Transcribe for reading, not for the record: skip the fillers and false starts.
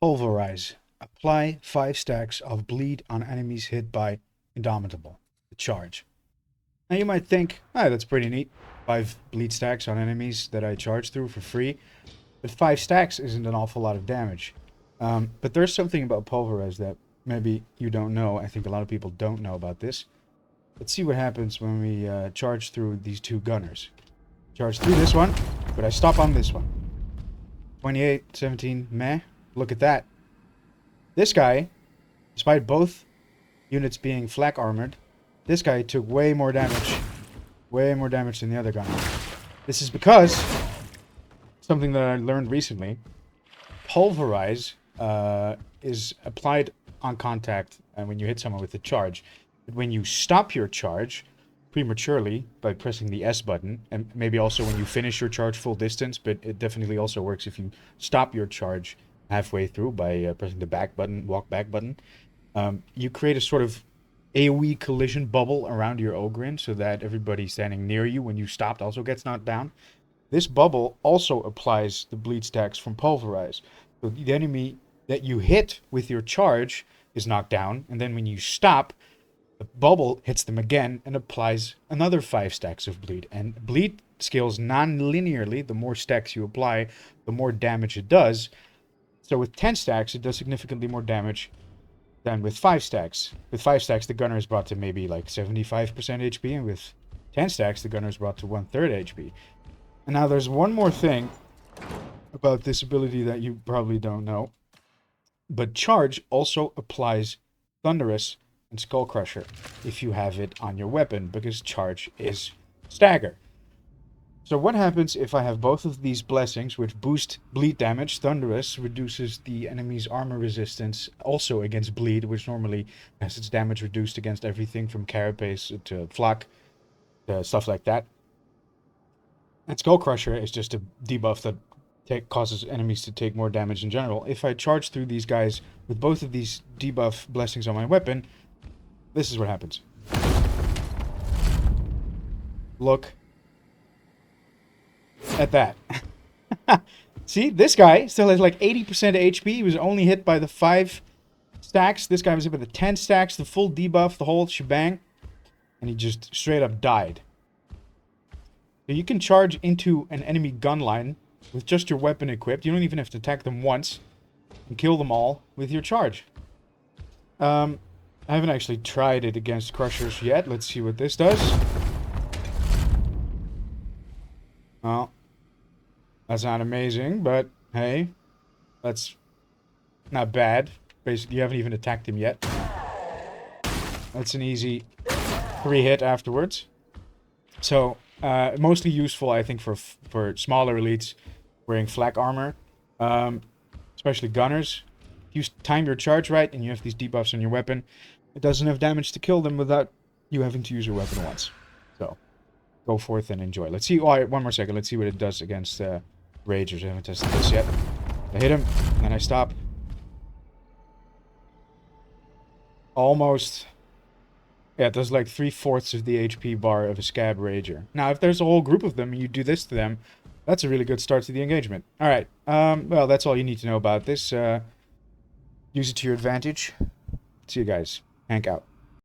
Pulverize. Apply 5 stacks of bleed on enemies hit by Indomitable. The charge. Now you might think, ah, that's pretty neat. 5 bleed stacks on enemies that I charge through for free. But 5 stacks isn't an awful lot of damage. But there's something about Pulverize that maybe you don't know. I think a lot of people don't know about this. Let's see what happens when we charge through these 2 gunners. Charge through this one, but I stop on this one. 28, 17, meh. Look at that. This guy, despite both units being flak armored, this guy took way more damage. Way more damage than the other gunner. This is because something that I learned recently. Pulverize is applied on contact and when you hit someone with a charge. But when you stop your charge prematurely by pressing the S button, and maybe also when you finish your charge full distance, but it definitely also works if you stop your charge halfway through by pressing the back button, walk back button, you create a sort of AoE collision bubble around your Ogryn so that everybody standing near you when you stopped also gets knocked down. This bubble also applies the bleed stacks from Pulverize. So the enemy that you hit with your charge is knocked down, and then when you stop, the bubble hits them again and applies another 5 stacks of bleed. And bleed scales non-linearly. The more stacks you apply, the more damage it does. So with 10 stacks, it does significantly more damage than with 5 stacks. With 5 stacks, the gunner is brought to maybe like 75% HP, and with 10 stacks, the gunner is brought to 1/3 HP. And now there's one more thing about this ability that you probably don't know. But charge also applies Thunderous and Skullcrusher if you have it on your weapon, because charge is stagger. So what happens if I have both of these blessings, which boost bleed damage? Thunderous reduces the enemy's armor resistance, also against bleed, which normally has its damage reduced against everything from carapace to flak, to stuff like that. And Skullcrusher is just a debuff that causes enemies to take more damage in general. If I charge through these guys with both of these debuff blessings on my weapon, this is what happens. Look at that. See, this guy still has like 80% HP. He was only hit by the 5 stacks. This guy was hit by the 10 stacks, the full debuff, the whole shebang. And he just straight up died. So you can charge into an enemy gun line with just your weapon equipped. You don't even have to attack them once. And kill them all with your charge. I haven't actually tried it against Crushers yet. Let's see what this does. Well, that's not amazing, but hey, that's not bad. Basically, you haven't even attacked him yet. That's an easy 3-hit afterwards. So, mostly useful, I think, for smaller elites wearing flak armor, especially gunners. If you time your charge right and you have these debuffs on your weapon, it does enough damage to kill them without you having to use your weapon once. So, go forth and enjoy. Let's see. Oh, one more second. Let's see what it does against Ragers. I haven't tested this yet. I hit him, and then I stop. Almost. Yeah, it does like 3/4 of the HP bar of a Scab Rager. Now, if there's a whole group of them and you do this to them, that's a really good start to the engagement. Alright, well, that's all you need to know about this. Use it to your advantage. See you guys. Hank out.